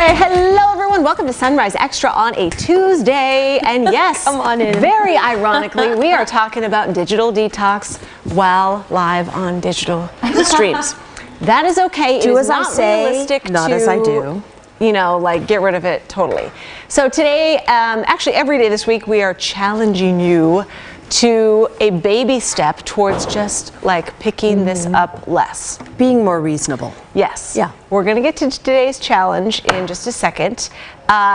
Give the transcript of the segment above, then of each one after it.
Hey, hello everyone. Welcome to Sunrise Extra on a Tuesday. And yes, Come on in. Very ironically, we are talking about digital detox while live on digital streams. That is okay. Do it as is I not say, realistic not to, as I do. You know, like get rid of it totally. So today, actually every day this week, we are challenging you to a baby step towards just like picking this up less. Being more reasonable. Yes. Yeah. We're going to get to today's challenge in just a second.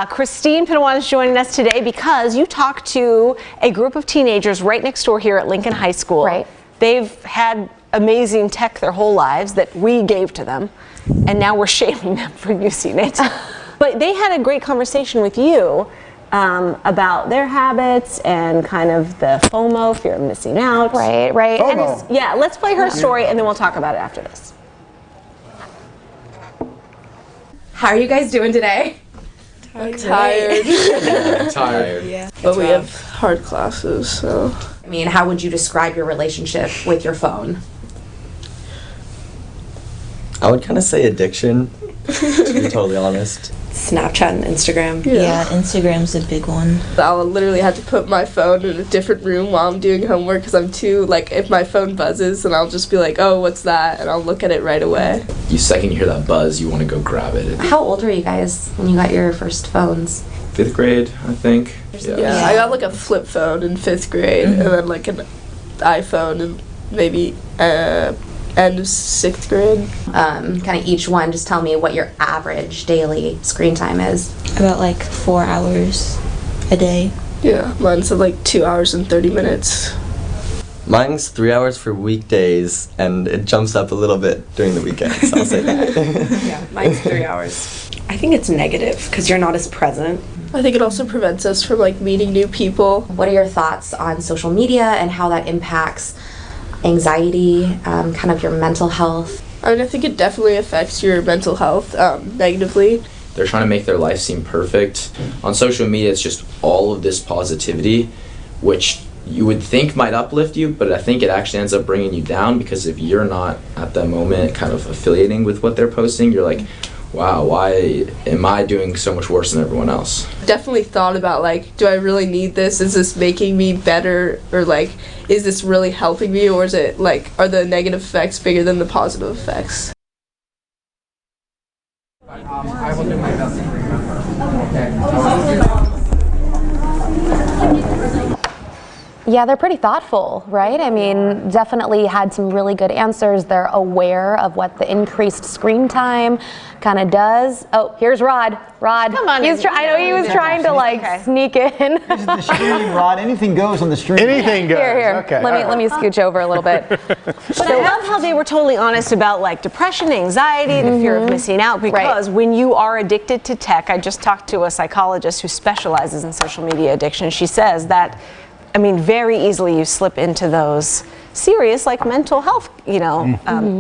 Christine Pinawan is joining us today because you talked to a group of teenagers right next door here at Lincoln High School. Right. They've had amazing tech their whole lives that we gave to them, and now we're shaming them for using it. But they had a great conversation with you about their habits and kind of the FOMO, fear of missing out. Right. And yeah, let's play her story and then we'll talk about it after this. How are you guys doing today? Tired. Tired. Yeah. But we have hard classes, so. I mean, how would you describe your relationship with your phone? I would kind of say addiction, to be totally honest. Snapchat and Instagram. Yeah, Instagram's a big one. I'll literally have to put my phone in a different room while I'm doing homework because I'm too, like, if my phone buzzes, and I'll just be like, oh, what's that? And I'll look at it right away. Second you hear that buzz, you want to go grab it. How old were you guys when you got your first phones? 5th grade, I think. Yeah, I got like a flip phone in 5th grade, and then like an iPhone in maybe end of 6th grade. Kind of each one, just tell me what your average daily screen time is. About like 4 hours a day. Yeah, mine's like 2 hours and 30 minutes. Mine's 3 hours for weekdays, and it jumps up a little bit during the weekends, I'll say that. Yeah, mine's 3 hours. I think it's negative because you're not as present. I think it also prevents us from like meeting new people. What are your thoughts on social media and how that impacts anxiety, kind of your mental health? I mean, I think it definitely affects your mental health negatively. They're trying to make their life seem perfect. On social media, it's just all of this positivity, which you would think might uplift you, but I think it actually ends up bringing you down, because if you're not at that moment kind of affiliating with what they're posting, you're like, wow, why am I doing so much worse than everyone else? Definitely thought about like, do I really need this? Is this making me better? Or like, is this really helping me? Or is it like, are the negative effects bigger than the positive effects? I will do my best to remember. Yeah, they're pretty thoughtful, right? I mean, definitely had some really good answers. They're aware of what the increased screen time kind of does. Oh, here's Rod. Rod, come on. I know he was trying to like sneak in. This is the stream, Rod. Anything goes on the stream. Anything goes. Here. Okay. Let me scooch over a little bit. But I love how they were totally honest about like depression, anxiety, the fear of missing out, because when you are addicted to tech, I just talked to a psychologist who specializes in social media addiction. She says that, I mean, very easily you slip into those serious like mental health,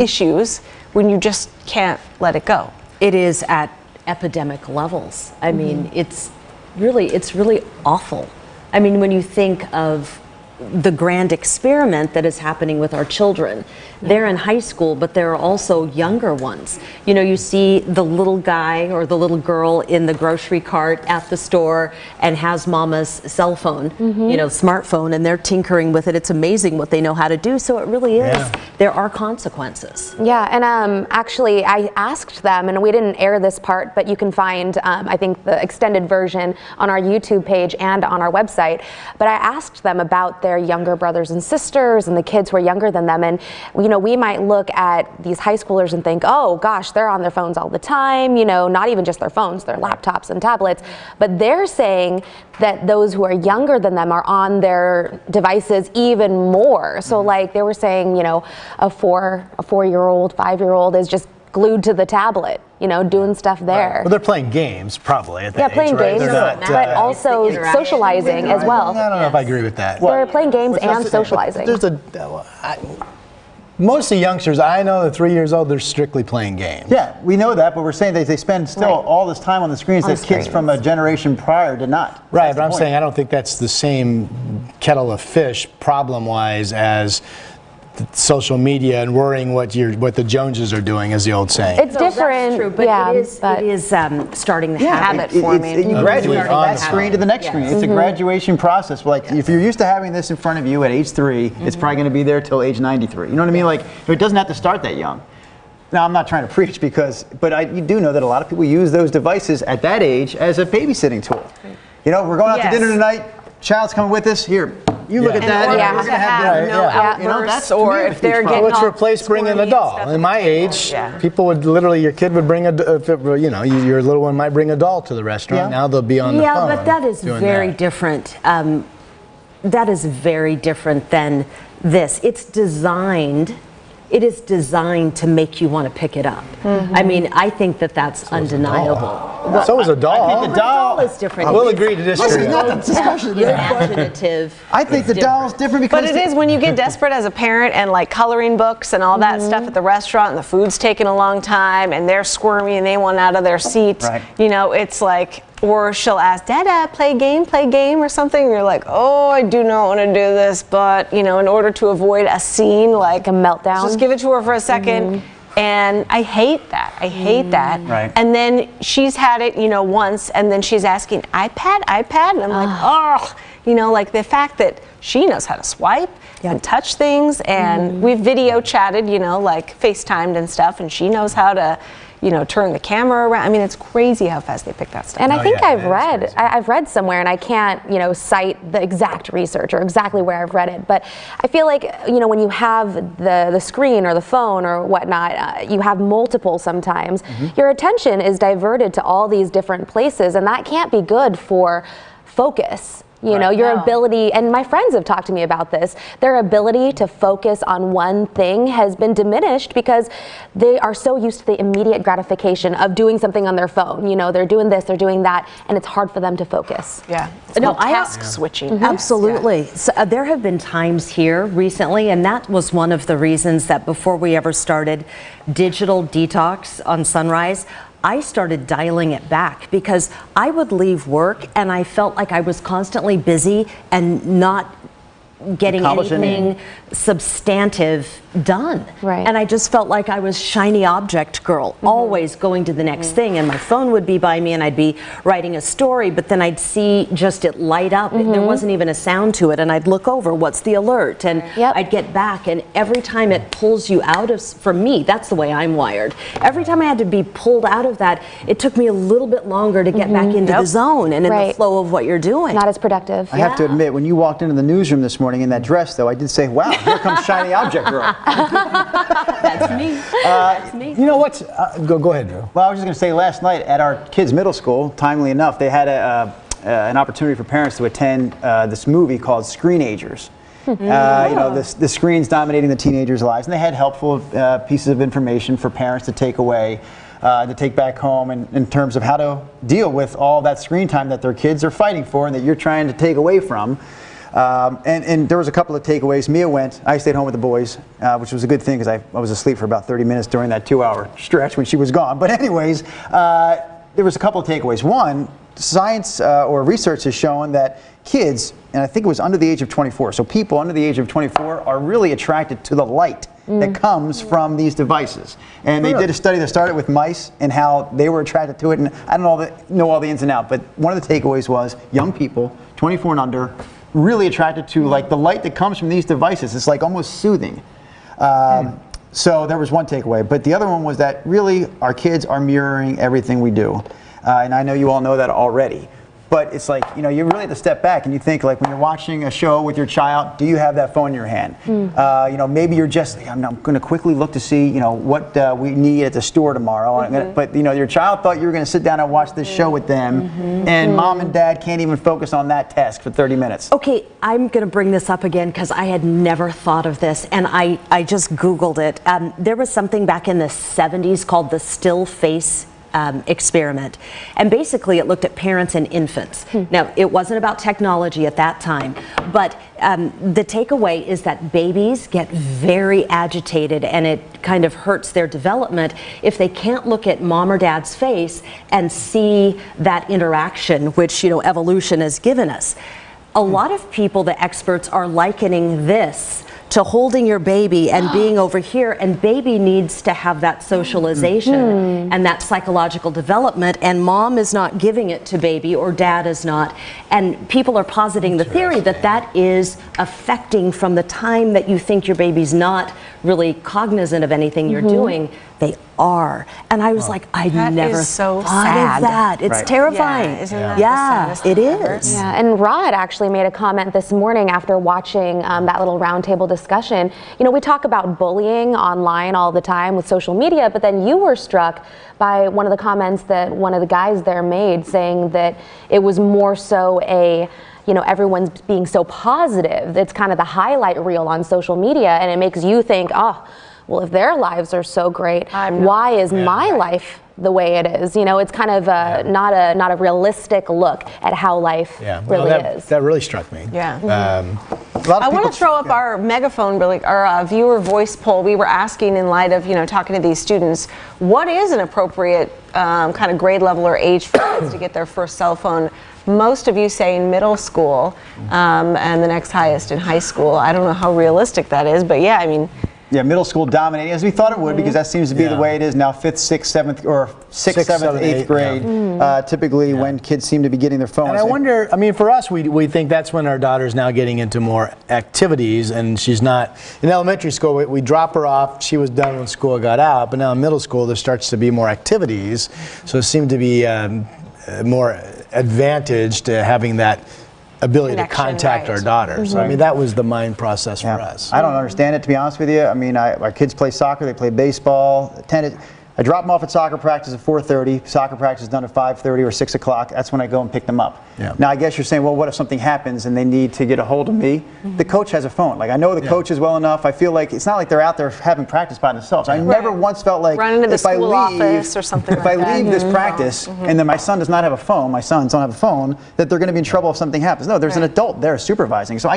issues when you just can't let it go. It is at epidemic levels. I mean, it's really awful. I mean, when you think of the grand experiment that is happening with our children. They're in high school, but there are also younger ones. You know, you see the little guy or the little girl in the grocery cart at the store and has mama's cell phone, smartphone, and they're tinkering with it. It's amazing what they know how to do. So it really is. There are consequences. Yeah, and actually I asked them, and we didn't air this part, but you can find, I think, the extended version on our YouTube page and on our website. But I asked them about their younger brothers and sisters and the kids who are younger than them. And, we might look at these high schoolers and think, oh gosh, they're on their phones all the time, not even just their phones, their laptops and tablets. But they're saying that those who are younger than them are on their devices even more. So like they were saying, a 4-year-old, 5-year-old is just glued to the tablet, doing stuff there. Well, they're playing games probably at that age, playing right? games, Not, but also socializing as well. I don't know if I agree with that. They're playing games and socializing. Most of the youngsters I know that 3 years old, they're strictly playing games. Yeah, we know that, but we're saying that they spend still all this time on the screens that kids from a generation prior did not. Right, but I'm saying I don't think that's the same kettle of fish problem-wise as social media and worrying what the Joneses are doing, as the old saying. It's different. That's true, but yeah, it is starting the habit. Habit forming. You graduate from that Honestly. screen to the next screen. It's a graduation process. Like if you're used to having this in front of you at age 3, it's probably going to be there till age 93. You know what I mean? Like it doesn't have to start that young. Now I'm not trying to preach but you do know that a lot of people use those devices at that age as a babysitting tool. You know, we're going out to dinner tonight. Child's coming with us. Here, you look at that. In We're order gonna to have no outbursts, or if they're getting Let's all replace bringing a squirmy and doll. stuff In my age, Yeah. people would literally, your kid would bring your little one might bring a doll to the restaurant. Yeah. Now they'll be on the phone. Yeah, but that is doing very that. different. That is very different than this. It is designed to make you want to pick it up. I mean, I think that's undeniable. So is a doll. I think the doll is different. We'll agree to disagree. Listen, not the discussion. Imaginative. I think the doll's different because But it is when you get desperate as a parent and like coloring books and all that stuff at the restaurant and the food's taking a long time and they're squirmy and they want out of their seat. Right. You know, it's like, or she'll ask, Dada, play game or something. And you're like, oh, I do not want to do this. But, you know, in order to avoid a scene, like a meltdown. Just give it to her for a second. And I hate that. I hate that. Right. And then she's had it, you know, once, and then she's asking, iPad? And I'm like, oh, you know, like the fact that she knows how to swipe and touch things, and we've video chatted, you know, like FaceTimed and stuff, and she knows how to, you know, turn the camera around. I mean, it's crazy how fast they pick that stuff And up. I think yeah, I've read somewhere, and I can't, you know, cite the exact research or exactly where I've read it, but I feel like, you know, when you have the screen or the phone or whatnot, you have multiple sometimes, your attention is diverted to all these different places, and that can't be good for focus. You know, your ability, and my friends have talked to me about this, their ability to focus on one thing has been diminished because they are so used to the immediate gratification of doing something on their phone. You know, they're doing this, they're doing that, and it's hard for them to focus. Yeah. It's called task switching. Absolutely. So, there have been times here recently, and that was one of the reasons that before we ever started Digital Detox on Sunrise, I started dialing it back because I would leave work and I felt like I was constantly busy and not getting anything substantive done. Right. And I just felt like I was shiny object girl, always going to the next thing. And my phone would be by me and I'd be writing a story, but then I'd see just it light up. There wasn't even a sound to it. And I'd look over, what's the alert? And I'd get back. And every time it pulls you out of, for me, that's the way I'm wired. Every time I had to be pulled out of that, it took me a little bit longer to get back into the zone and in the flow of what you're doing. Not as productive. I have to admit, when you walked into the newsroom this morning in that dress, though, I did say, wow, here comes shiny object girl. That's me. That's me. You know what? Go ahead, Drew. Well, I was just going to say, last night at our kids' middle school, timely enough, they had an opportunity for parents to attend this movie called Screenagers. You know, the screen's dominating the teenagers' lives, and they had helpful pieces of information for parents to take away, to take back home in terms of how to deal with all that screen time that their kids are fighting for and that you're trying to take away from. And there was a couple of takeaways. Mia went. I stayed home with the boys, which was a good thing because I was asleep for about 30 minutes during that 2-hour stretch when she was gone. But anyways, there was a couple of takeaways. One, science or research has shown that kids, and I think it was under the age of 24, so people under the age of 24 are really attracted to the light that comes from these devices. And they did a study that started with mice and how they were attracted to it. And I don't know all the ins and outs, but one of the takeaways was young people, 24 and under, really attracted to like the light that comes from these devices. It's like almost soothing. So there was one takeaway, but the other one was that really our kids are mirroring everything we do. And I know you all know that already. But it's like, you know, you really have to step back and you think like when you're watching a show with your child, do you have that phone in your hand? You know, maybe you're just, I'm going to quickly look to see, you know, what we need at the store tomorrow. But, you know, your child thought you were going to sit down and watch this show with them and mom and dad can't even focus on that task for 30 minutes. Okay, I'm going to bring this up again because I had never thought of this and I just Googled it. There was something back in the 70s called the still face experiment. And basically it looked at parents and infants. Now, it wasn't about technology at that time, but the takeaway is that babies get very agitated and it kind of hurts their development if they can't look at mom or dad's face and see that interaction, which, you know, evolution has given us. A lot of people, the experts, are likening this to holding your baby and being over here, and baby needs to have that socialization and that psychological development, and mom is not giving it to baby, or dad is not. And people are positing the theory that that is affecting from the time that you think your baby's not really cognizant of anything you're doing, they are. And I was like, I never so thought sad. of that. It's terrifying. Yeah, isn't that the saddest it thing ever? is. Yeah, and Rod actually made a comment this morning after watching that little roundtable discussion. You know, we talk about bullying online all the time with social media, but then you were struck by one of the comments that one of the guys there made, saying that it was more so a, you know, everyone's being so positive. It's kind of the highlight reel on social media, and it makes you think, oh, well, if their lives are so great, why is my life the way it is? You know, it's kind of not a realistic look at how life really is. That really struck me. Yeah. I want to throw up our megaphone, really, our viewer voice poll. We were asking, in light of, you know, talking to these students, what is an appropriate kind of grade level or age for kids to get their first cell phone? Most of you say in middle school, and the next highest in high school. I don't know how realistic that is, but yeah, I mean. Yeah, middle school dominating, as we thought it would, because that seems to be the way it is now, 5th, 6th, 7th, or 6th, 7th, 8th grade, typically when kids seem to be getting their phones. And I wonder, I mean, for us, we think that's when our daughter's now getting into more activities, and she's not, in elementary school, we drop her off, she was done when school got out, but now in middle school, there starts to be more activities, so it seemed to be more advantage to having that ability to contact our daughter. So I mean, that was the mind process for us. I don't understand it, to be honest with you. I mean, our kids play soccer, they play baseball, tennis. I drop them off at soccer practice at 4:30. Soccer practice is done at 5:30 or 6 o'clock. That's when I go and pick them up. Now, I guess you're saying, well, what if something happens and they need to get a hold of me? The coach has a phone. Like, I know the coaches well enough. I feel like it's not like they're out there having practice by themselves. I never once felt like run into the if I school leave, office or something if I like that. leave this practice and then my son does not have a phone, my sons don't have a phone, that they're going to be in trouble if something happens. No, there's an adult there supervising. So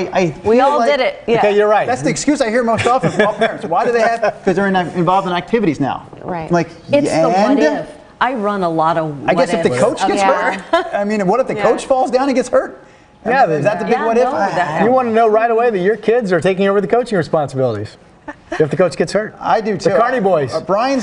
we all did it. Yeah. Okay, you're right. That's the excuse I hear most often from all parents. Why do they have? Because they're involved in activities now. Right. Like, It's the what if. I run a lot of what I guess if the ifs. coach gets hurt, I mean, what if the coach falls down and gets hurt? Yeah, is that the big what if? You want to know right away that your kids are taking over the coaching responsibilities if the coach gets hurt. I do too. The Carney boys.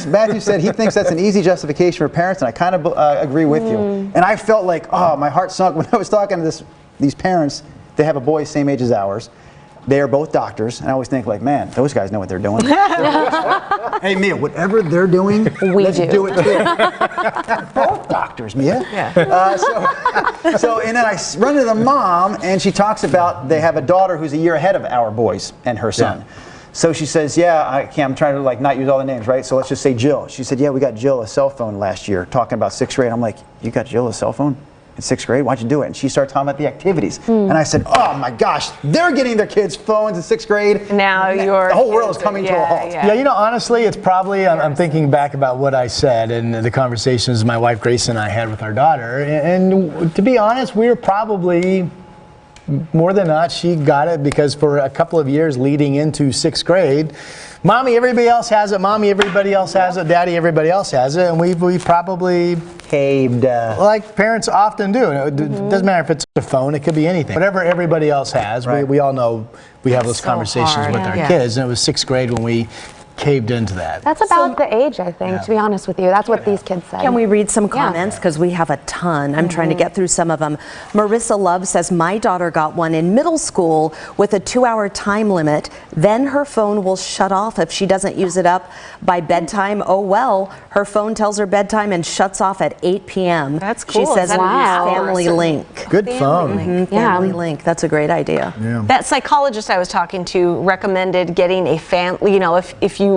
Matthew said he thinks that's an easy justification for parents, and I kind of agree with you. And I felt like, oh, my heart sunk when I was talking to these parents. They have a boy same age as ours. They are both doctors, and I always think like, man, those guys know what they're doing. Hey, Mia, whatever they're doing, let's do it too. Both doctors, Mia. So, and then I run into the mom, and she talks about they have a daughter who's a year ahead of our boys and her son. So she says, I'm trying to like not use all the names, right? So let's just say Jill. She said, yeah, we got Jill a cell phone last year, talking about 6th grade. I'm like, you got Jill a cell phone? In 6th grade, why'd you do it? And she started talking about the activities. And I said, oh my gosh, they're getting their kids phones in 6th grade. Now the whole world is coming to a halt. Yeah, you know, honestly, it's probably, I'm thinking back about what I said and the conversations my wife Grace and I had with our daughter. And to be honest, we were probably, more than not, she got it because for a couple of years leading into 6th grade, Mommy, everybody else has it. Mommy, everybody else has it. Daddy, everybody else has it. And we probably caved. Like parents often do. It doesn't matter if it's a phone. It could be anything. Whatever everybody else has. We all know we have those conversations with our kids. And it was 6th grade when we caved into that. That's about the age, I think, to be honest with you. That's what these kids say. Can we read some comments? Because we have a ton. I'm trying to get through some of them. Marissa Love says, my daughter got one in middle school with a 2-hour time limit. Then her phone will shut off if she doesn't use it up by bedtime. Oh, well, her phone tells her bedtime and shuts off at 8 p.m. That's cool. She says, Family Link. Good phone. Family Link. That's a great idea. That psychologist I was talking to recommended getting a family, you know, if you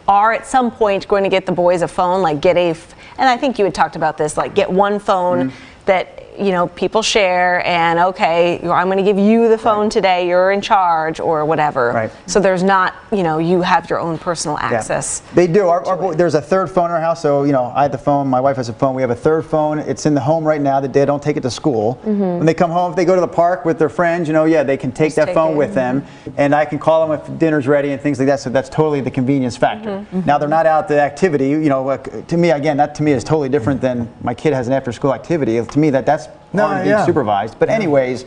are at some point going to get the boys a phone, like and I think you had talked about this, like get one phone that, you know, people share, and okay, I'm going to give you the phone today, you're in charge or whatever. So there's not, you know, you have your own personal access. They do. There's a third phone in our house, so, you know, I have the phone, my wife has a phone, we have a third phone. It's in the home right now. They don't take it to school. When they come home, if they go to the park with their friends, you know, they can take that phone with them, and I can call them if dinner's ready and things like that, so that's totally the convenience factor. Now, they're not out the activity, you know, to me, again, that to me is totally different than my kid has an after-school activity. To me, that's being supervised. But anyways,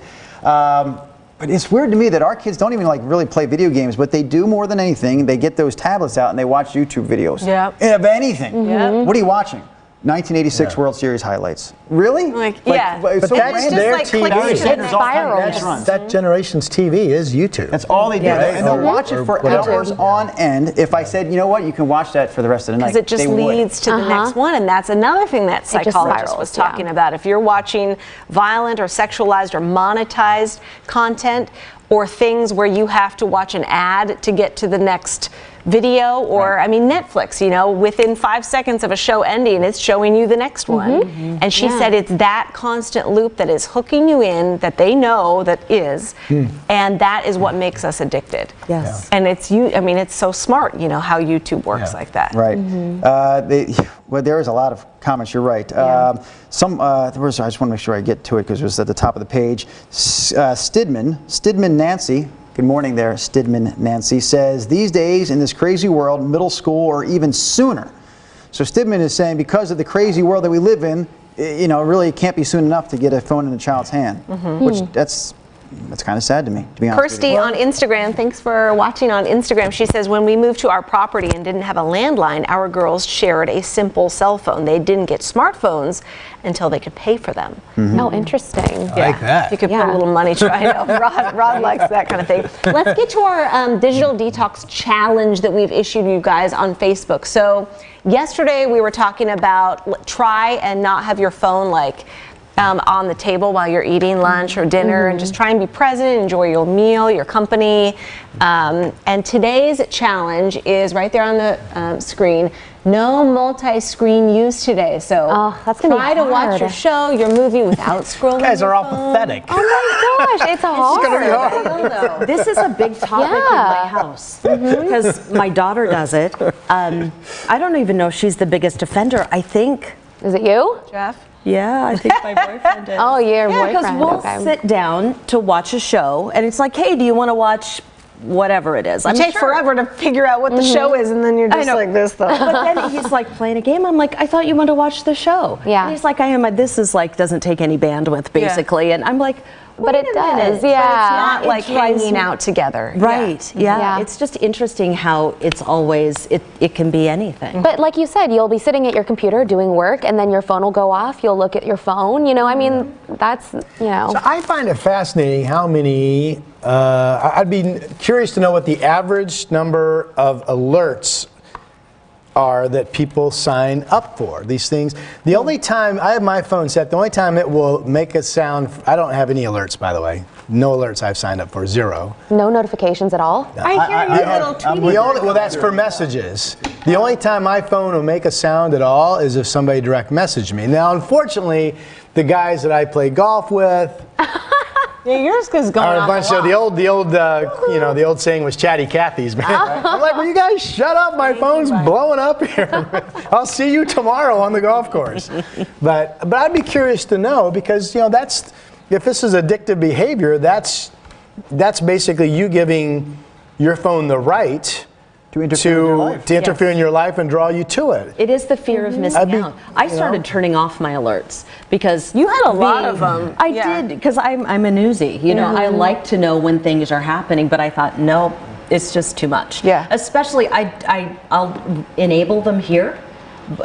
But it's weird to me that our kids don't even like really play video games, but they do more than anything. They get those tablets out and they watch YouTube videos. Yeah. Of anything. Yeah. What are you watching? 1986 World Series highlights. Really? Yeah. But so that's random. their like TV. clicking Barry to Sanders all time spiral. dash runs. That generation's TV is YouTube. That's all they do. Yes. And they'll watch it for whatever. hours on end. If I said, you know what, you can watch that for the rest of the night. Because it just they would. leads to the next one, and that's another thing that just psychologist spirals, was talking about. If you're watching violent or sexualized or monetized content, or things where you have to watch an ad to get to the next video, or I mean Netflix, you know, within 5 seconds of a show ending, it's showing you the next one. And she said it's that constant loop that is hooking you in, that they know that is, and that is what makes us addicted. Yes. And it's I mean, it's so smart, you know, how YouTube works like that. Right. Well, there is a lot of comments. You're right. I just want to make sure I get to it because it was at the top of the page. Stidman Nancy. Good morning there, Stidman Nancy says, these days in this crazy world, middle school or even sooner. So Stidman is saying because of the crazy world that we live in, you know, really it can't be soon enough to get a phone in a child's hand, which that's kind of sad to me, to be honest with you. Kirsty on Instagram, thanks for watching on Instagram. She says, when we moved to our property and didn't have a landline, our girls shared a simple cell phone. They didn't get smartphones until they could pay for them. Oh, interesting. I like that. You could put a little money to I know. Rod likes that kind of thing. Let's get to our digital detox challenge that we've issued you guys on Facebook. So yesterday we were talking about try and not have your phone like on the table while you're eating lunch or dinner, and just try and be present, enjoy your meal, your company. And today's challenge is right there on the screen. No multi-screen use today. So that's gonna be try to watch hard. your show, your movie without scrolling. You guys are your all phone. pathetic. Oh my gosh, it's hard. This is a big topic in my house because my daughter does it. I don't even know if she's the biggest offender. I think. Is it you? Jeff? Yeah, I think my boyfriend is. Oh, your Yeah, because boyfriend. we'll Okay. sit down to watch a show, and it's like, hey, do you want to watch whatever it is? It takes forever to figure out what the show is, and then you're just like this though. But then he's like playing a game. I'm like, I thought you wanted to watch the show. Yeah. And he's like, I am. This is like doesn't take any bandwidth basically, and I'm like, But wait it a minute. does, yeah. But it's not It like drives hanging me- out together. Right. Yeah. Yeah. It's just interesting how it's always it can be anything. But like you said, you'll be sitting at your computer doing work, and then your phone will go off. You'll look at your phone. You know, I mean, that's, you know. So I find it fascinating how many, I'd be curious to know what the average number of alerts are that people sign up for these things. The only time, I have my phone set, the only time it will make a sound, I don't have any alerts by the way. No alerts I've signed up for, 0. No notifications at all? I hear you little tweety. Well, that's for messages. The only time my phone will make a sound at all is if somebody direct messaged me. Now, unfortunately, the guys that I play golf with Yeah, yours is going are a off bunch lot. of the old, you know, the old saying was chatty Cathy's, man. I'm like, will you guys shut up? My phone's blowing up here. I'll see you tomorrow on the golf course. But I'd be curious to know because, you know, that's, if this is addictive behavior, that's basically you giving your phone the right To interfere in your life. to interfere in your life and draw you to it. It is the fear of missing out. I started turning off my alerts because You had a lot of them. I Yeah. did because I'm a newsie. You know, I like to know when things are happening, but I thought, no, it's just too much. Yeah. Especially I'll enable them here,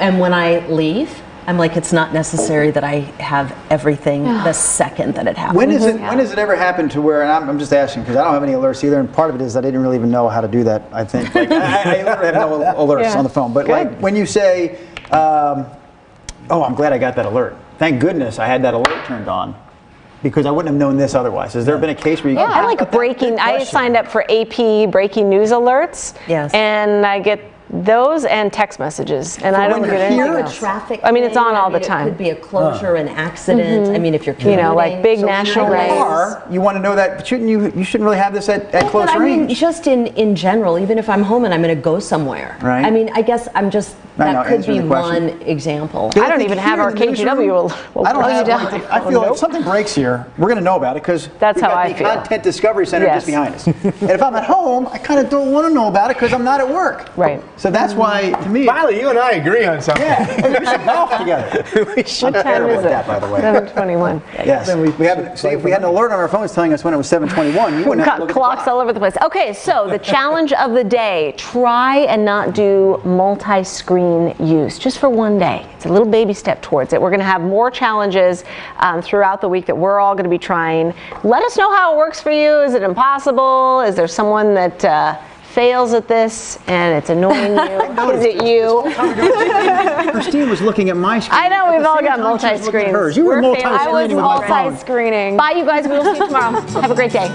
and when I leave, I'm like, it's not necessary that I have everything the second that it happens. When does it ever happen to where, and I'm just asking because I don't have any alerts either, and part of it is that I didn't really even know how to do that, I think. Like, I literally have no alerts on the phone. But like when you say, oh, I'm glad I got that alert. Thank goodness I had that alert turned on because I wouldn't have known this otherwise. Has there been a case where you I like breaking. I signed up for AP breaking news alerts. Yes. And I get those and text messages, and I don't when get you're anything here, else. Traffic. I mean, it's on all the It time. could be a closure, an accident. I mean, if you're You commuting, know, like big So national in your race. car, you want to know that, but shouldn't you shouldn't really have this at close But I mean, range. just in general, even if I'm home and I'm going to go somewhere. Right. I mean, I guess I'm just That could be answering the question. one example. I don't even have our KGW. Will I don't blow you have, down. like, I feel like something breaks here. We're going to know about it because That's we've how got I the feel. Content Discovery Center Yes. just behind us. And if I'm at home, I kind of don't want to know about it because I'm not at work. Right. So that's why, to me, Miley, you and I agree on something. yeah, hey, we should golf together. We should. What time is it? That, by the way. 7:21. Yes. We haven't, see, if we had an alert on our phones telling us when it was 7:21, you wouldn't have to Got look at the clocks clock. all over the place. Okay, so the challenge of the day, try and not do multi-screen use just for one day. It's a little baby step towards it. We're going to have more challenges throughout the week that we're all going to be trying. Let us know how it works for you. Is it impossible? Is there someone that fails at this and it's annoying you? Is it you? Christine was looking at my screen. I know, At we've the all same got time she was looking at multi-screens. hers. You were We're failing. multi-screening I with was my phone. multi-screening. Bye, you guys. We'll see you tomorrow. Have a great day.